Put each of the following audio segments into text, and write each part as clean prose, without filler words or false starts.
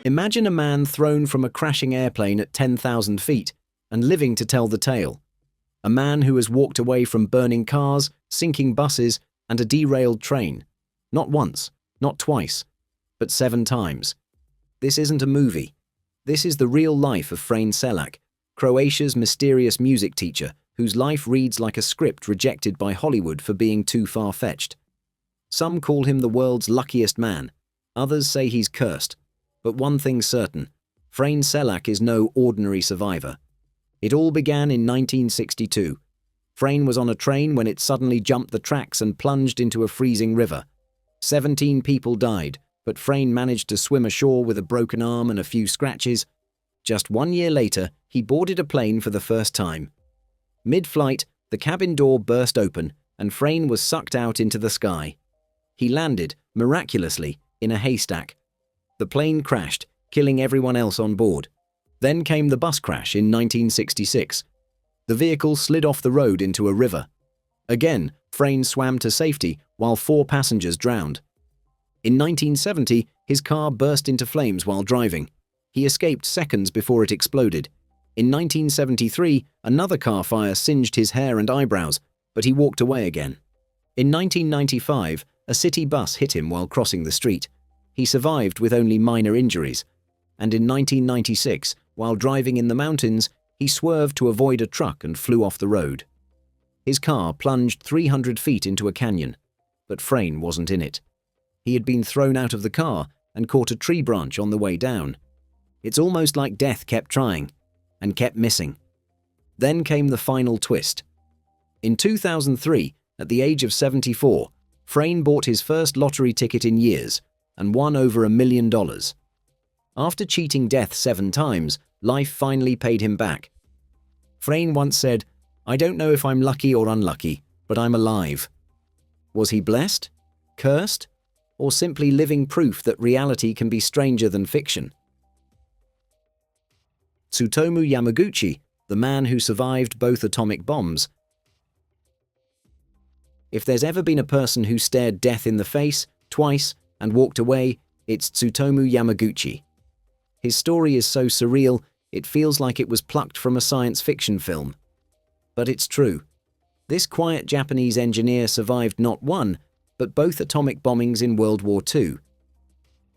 Imagine a man thrown from a crashing airplane at 10,000 feet and living to tell the tale. A man who has walked away from burning cars, sinking buses, and a derailed train. Not once, not twice, but 7 times. This isn't a movie. This is the real life of Frane Selak, Croatia's mysterious music teacher, whose life reads like a script rejected by Hollywood for being too far-fetched. Some call him the world's luckiest man. Others say he's cursed. But one thing's certain, Frane Selak is no ordinary survivor. It all began in 1962. Frane was on a train when it suddenly jumped the tracks and plunged into a freezing river. 17 people died, but Frane managed to swim ashore with a broken arm and a few scratches. Just 1 year later, he boarded a plane for the first time. Mid-flight, the cabin door burst open and Frane was sucked out into the sky. He landed, miraculously, in a haystack. The plane crashed, killing everyone else on board. Then came the bus crash in 1966. The vehicle slid off the road into a river. Again, Frane swam to safety while 4 passengers drowned. In 1970, his car burst into flames while driving. He escaped seconds before it exploded. In 1973, another car fire singed his hair and eyebrows, but he walked away again. In 1995, a city bus hit him while crossing the street. He survived with only minor injuries. And in 1996, while driving in the mountains, he swerved to avoid a truck and flew off the road. His car plunged 300 feet into a canyon, but Frane wasn't in it. He had been thrown out of the car and caught a tree branch on the way down. It's almost like death kept trying and kept missing. Then came the final twist. In 2003, at the age of 74, Frane bought his first lottery ticket in years and won over $1 million. After cheating death 7 times, life finally paid him back. Frane once said, "I don't know if I'm lucky or unlucky, but I'm alive." Was he blessed? Cursed? Or simply living proof that reality can be stranger than fiction? Tsutomu Yamaguchi, the man who survived both atomic bombs. If there's ever been a person who stared death in the face, twice, and walked away, it's Tsutomu Yamaguchi. His story is so surreal, it feels like it was plucked from a science fiction film. But it's true. This quiet Japanese engineer survived not one, but both atomic bombings in World War II.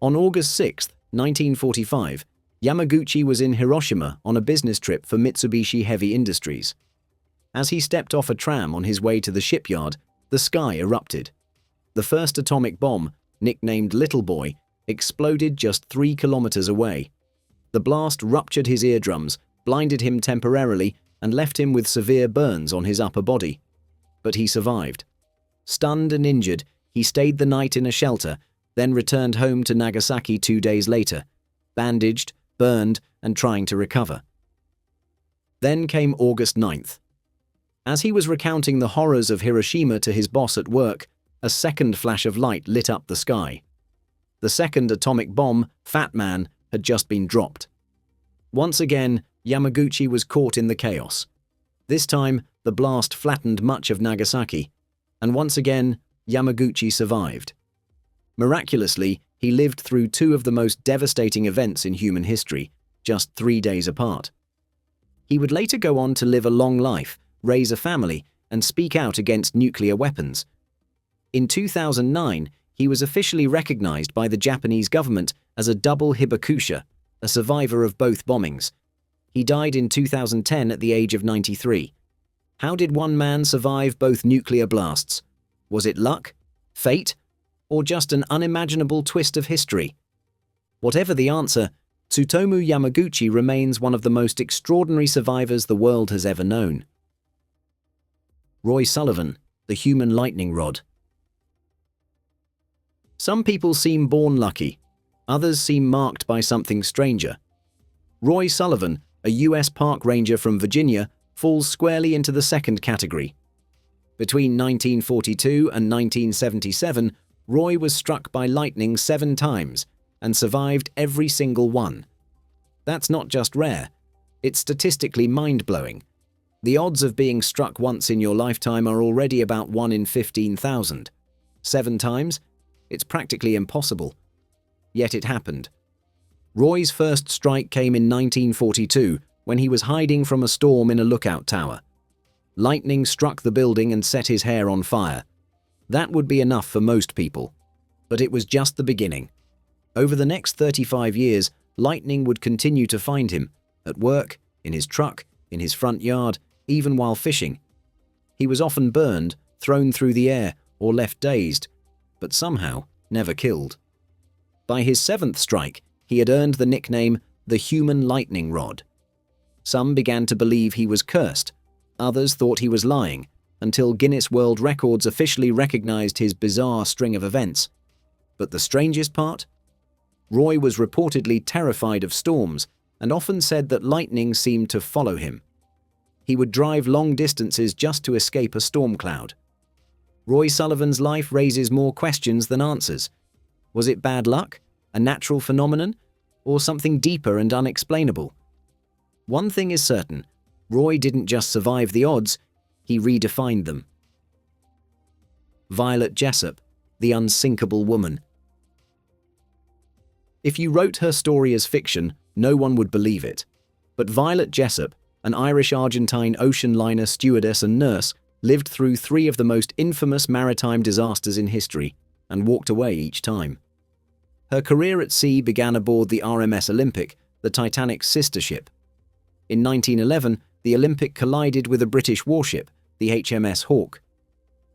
On August 6, 1945, Yamaguchi was in Hiroshima on a business trip for Mitsubishi Heavy Industries. As he stepped off a tram on his way to the shipyard, the sky erupted. The first atomic bomb, nicknamed Little Boy, exploded just 3 kilometers away. The blast ruptured his eardrums, blinded him temporarily, and left him with severe burns on his upper body. But he survived. Stunned and injured, he stayed the night in a shelter, then returned home to Nagasaki 2 days later, bandaged, burned, and trying to recover. Then came August 9th. As he was recounting the horrors of Hiroshima to his boss at work, a second flash of light lit up the sky. The second atomic bomb, Fat Man, had just been dropped. Once again, Yamaguchi was caught in the chaos. This time, the blast flattened much of Nagasaki, and once again, Yamaguchi survived. Miraculously, he lived through 2 of the most devastating events in human history, just 3 days apart. He would later go on to live a long life, raise a family, and speak out against nuclear weapons. In 2009, he was officially recognized by the Japanese government as a double hibakusha, a survivor of both bombings. He died in 2010 at the age of 93. How did one man survive both nuclear blasts? Was it luck, fate, or just an unimaginable twist of history? Whatever the answer, Tsutomu Yamaguchi remains one of the most extraordinary survivors the world has ever known. Roy Sullivan, the human lightning rod. Some people seem born lucky. Others seem marked by something stranger. Roy Sullivan, a US park ranger from Virginia, falls squarely into the second category. Between 1942 and 1977, Roy was struck by lightning 7 times and survived every single one. That's not just rare, it's statistically mind-blowing. The odds of being struck once in your lifetime are already about 1 in 15,000. 7 times? It's practically impossible. Yet it happened. Roy's first strike came in 1942 when he was hiding from a storm in a lookout tower. Lightning struck the building and set his hair on fire. That would be enough for most people. But it was just the beginning. Over the next 35 years, lightning would continue to find him, at work, in his truck, in his front yard, even while fishing. He was often burned, thrown through the air, or left dazed, but somehow never killed. By his seventh strike, he had earned the nickname the Human Lightning Rod. Some began to believe he was cursed, others thought he was lying, until Guinness World Records officially recognized his bizarre string of events. But the strangest part? Roy was reportedly terrified of storms and often said that lightning seemed to follow him. He would drive long distances just to escape a storm cloud. Roy Sullivan's life raises more questions than answers. Was it bad luck, a natural phenomenon, or something deeper and unexplainable? One thing is certain, Roy didn't just survive the odds, he redefined them. Violet Jessop, the unsinkable woman. If you wrote her story as fiction, no one would believe it. But Violet Jessop, an Irish-Argentine ocean liner stewardess and nurse, lived through three of the most infamous maritime disasters in history and walked away each time. Her career at sea began aboard the RMS Olympic, the Titanic's sister ship. In 1911, the Olympic collided with a British warship, the HMS Hawke.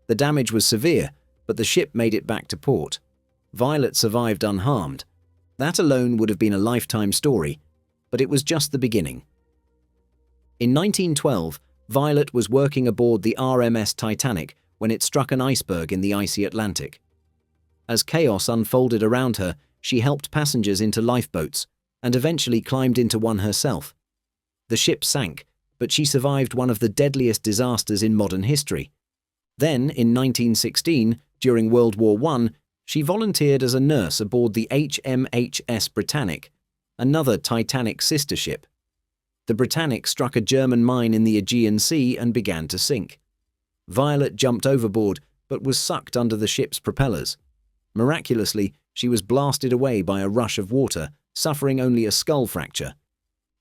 The damage was severe, but the ship made it back to port. Violet survived unharmed. That alone would have been a lifetime story, but it was just the beginning. In 1912, Violet was working aboard the RMS Titanic when it struck an iceberg in the icy Atlantic. As chaos unfolded around her, she helped passengers into lifeboats and eventually climbed into one herself. The ship sank, but she survived one of the deadliest disasters in modern history. Then, in 1916, during World War I, she volunteered as a nurse aboard the HMHS Britannic, another Titanic sister ship. The Britannic struck a German mine in the Aegean Sea and began to sink. Violet jumped overboard, but was sucked under the ship's propellers. Miraculously, she was blasted away by a rush of water, suffering only a skull fracture.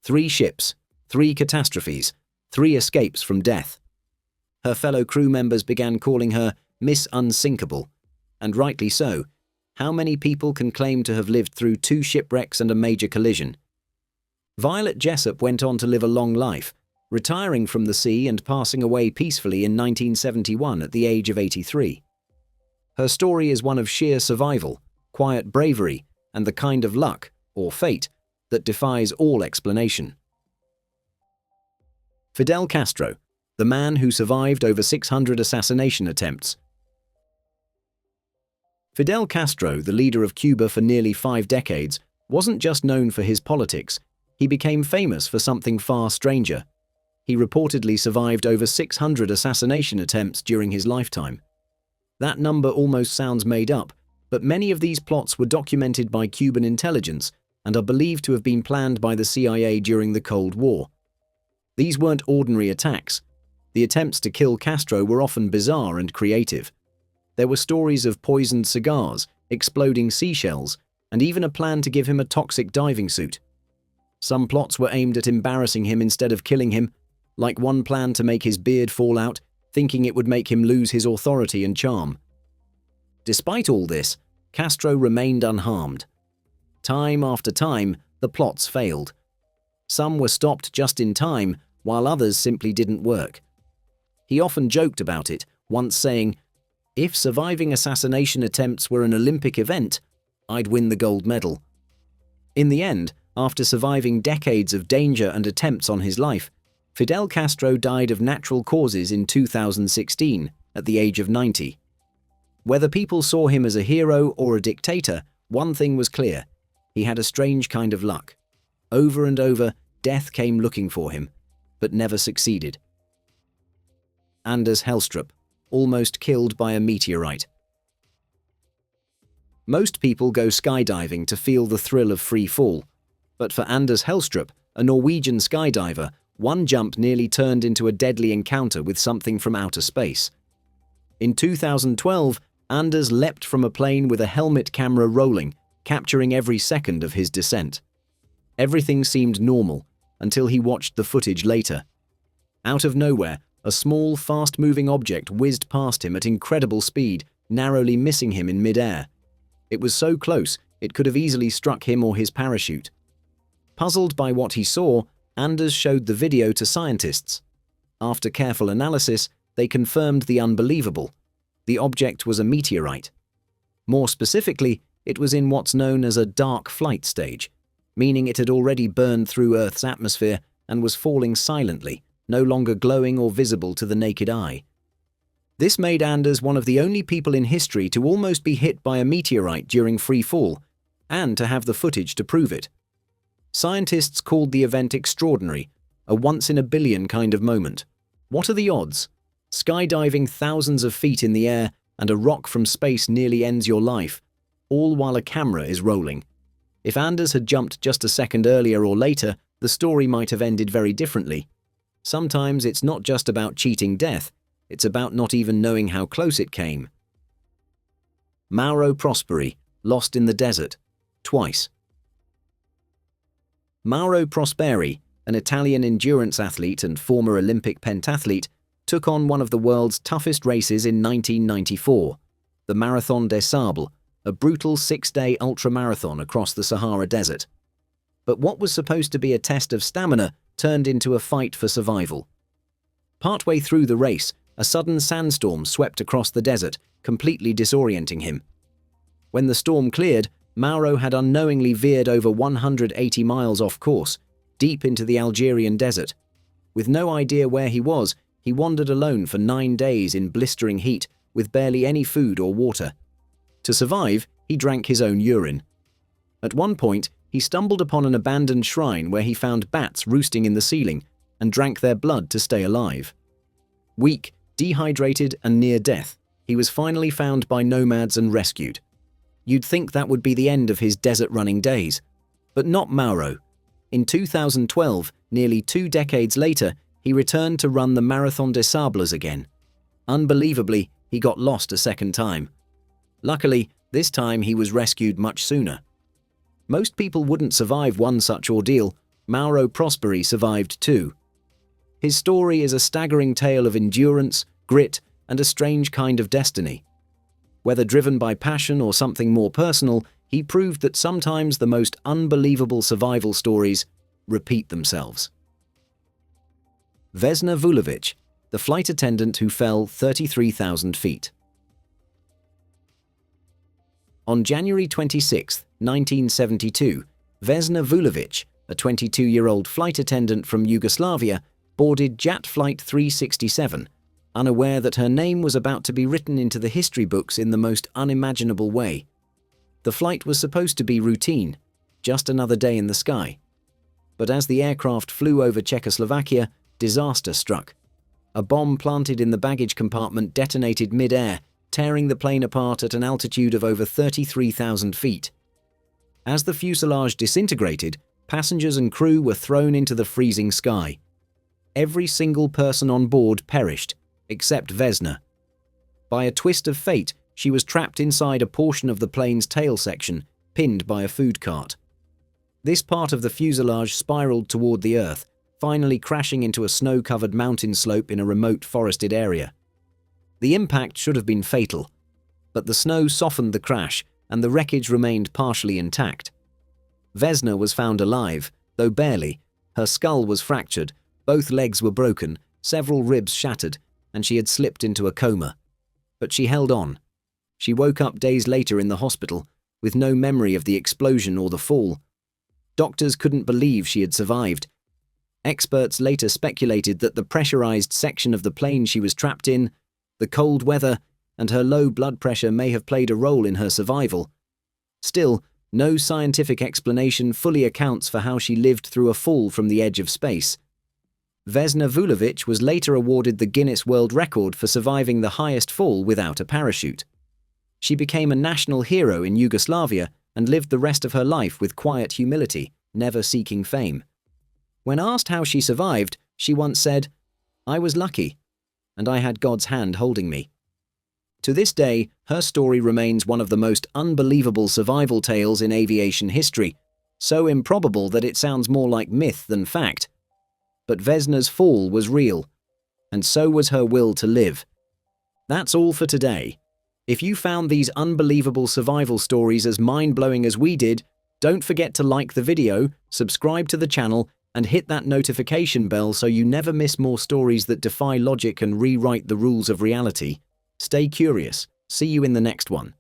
3 ships, 3 catastrophes, 3 escapes from death. Her fellow crew members began calling her Miss Unsinkable, and rightly so. How many people can claim to have lived through 2 shipwrecks and a major collision? Violet Jessop went on to live a long life, retiring from the sea and passing away peacefully in 1971 at the age of 83. Her story is one of sheer survival, quiet bravery, and the kind of luck, or fate, that defies all explanation. Fidel Castro, the man who survived over 600 assassination attempts. Fidel Castro, the leader of Cuba for nearly 5 decades, wasn't just known for his politics. He became famous for something far stranger. He reportedly survived over 600 assassination attempts during his lifetime. That number almost sounds made up, but many of these plots were documented by Cuban intelligence and are believed to have been planned by the CIA during the Cold War. These weren't ordinary attacks. The attempts to kill Castro were often bizarre and creative. There were stories of poisoned cigars, exploding seashells, and even a plan to give him a toxic diving suit. Some plots were aimed at embarrassing him instead of killing him, like one plan to make his beard fall out, thinking it would make him lose his authority and charm. Despite all this, Castro remained unharmed. Time after time, the plots failed. Some were stopped just in time, while others simply didn't work. He often joked about it, once saying, "If surviving assassination attempts were an Olympic event, I'd win the gold medal." In the end, after surviving decades of danger and attempts on his life, Fidel Castro died of natural causes in 2016, at the age of 90. Whether people saw him as a hero or a dictator, one thing was clear: he had a strange kind of luck. Over and over, death came looking for him, but never succeeded. Anders Hellstrup, almost killed by a meteorite. Most people go skydiving to feel the thrill of free fall, but for Anders Hellstrup, a Norwegian skydiver, one jump nearly turned into a deadly encounter with something from outer space. In 2012, Anders leapt from a plane with a helmet camera rolling, capturing every second of his descent. Everything seemed normal until he watched the footage later. Out of nowhere, a small, fast-moving object whizzed past him at incredible speed, narrowly missing him in mid-air. It was so close, it could have easily struck him or his parachute. Puzzled by what he saw, Anders showed the video to scientists. After careful analysis, they confirmed the unbelievable. The object was a meteorite. More specifically, it was in what's known as a dark flight stage, meaning it had already burned through Earth's atmosphere and was falling silently, no longer glowing or visible to the naked eye. This made Anders one of the only people in history to almost be hit by a meteorite during free fall, and to have the footage to prove it. Scientists called the event extraordinary, a once-in-a-billion kind of moment. What are the odds? Skydiving thousands of feet in the air and a rock from space nearly ends your life, all while a camera is rolling. If Anders had jumped just a second earlier or later, the story might have ended very differently. Sometimes it's not just about cheating death, it's about not even knowing how close it came. Mauro Prosperi, lost in the desert, twice. Mauro Prosperi, an Italian endurance athlete and former Olympic pentathlete, took on one of the world's toughest races in 1994, the Marathon des Sables, a brutal 6-day ultramarathon across the Sahara Desert. But what was supposed to be a test of stamina turned into a fight for survival. Partway through the race, a sudden sandstorm swept across the desert, completely disorienting him. When the storm cleared, Mauro had unknowingly veered over 180 miles off course, deep into the Algerian desert. With no idea where he was, he wandered alone for 9 days in blistering heat, with barely any food or water. To survive, he drank his own urine. At one point, he stumbled upon an abandoned shrine where he found bats roosting in the ceiling and drank their blood to stay alive. Weak, dehydrated, and near death, he was finally found by nomads and rescued. You'd think that would be the end of his desert-running days. But not Mauro. In 2012, nearly 2 decades later, he returned to run the Marathon des Sables again. Unbelievably, he got lost a second time. Luckily, this time he was rescued much sooner. Most people wouldn't survive one such ordeal. Mauro Prosperi survived too. His story is a staggering tale of endurance, grit, and a strange kind of destiny. Whether driven by passion or something more personal, he proved that sometimes the most unbelievable survival stories repeat themselves. Vesna Vulovic, the flight attendant who fell 33,000 feet. On January 26, 1972, Vesna Vulovic, a 22-year-old flight attendant from Yugoslavia, boarded Jet Flight 367, unaware that her name was about to be written into the history books in the most unimaginable way. The flight was supposed to be routine, just another day in the sky. But as the aircraft flew over Czechoslovakia, disaster struck. A bomb planted in the baggage compartment detonated mid-air, tearing the plane apart at an altitude of over 33,000 feet. As the fuselage disintegrated, passengers and crew were thrown into the freezing sky. Every single person on board perished, except Vesna. By a twist of fate, she was trapped inside a portion of the plane's tail section, pinned by a food cart. This part of the fuselage spiraled toward the earth, finally crashing into a snow-covered mountain slope in a remote forested area. The impact should have been fatal, but the snow softened the crash and the wreckage remained partially intact. Vesna was found alive, though barely. Her skull was fractured, both legs were broken, several ribs shattered, and she had slipped into a coma. But she held on. She woke up days later in the hospital, with no memory of the explosion or the fall. Doctors couldn't believe she had survived. Experts later speculated that the pressurized section of the plane she was trapped in, the cold weather, and her low blood pressure may have played a role in her survival. Still, no scientific explanation fully accounts for how she lived through a fall from the edge of space. Vesna Vulovic was later awarded the Guinness World Record for surviving the highest fall without a parachute. She became a national hero in Yugoslavia and lived the rest of her life with quiet humility, never seeking fame. When asked how she survived, she once said, "I was lucky, and I had God's hand holding me." To this day, her story remains one of the most unbelievable survival tales in aviation history, So improbable that it sounds more like myth than fact. But Vesna's fall was real, and so was her will to live. That's all for today. If you found these unbelievable survival stories as mind-blowing as we did, don't forget to like the video, subscribe to the channel, and hit that notification bell so you never miss more stories that defy logic and rewrite the rules of reality. Stay curious. See you in the next one.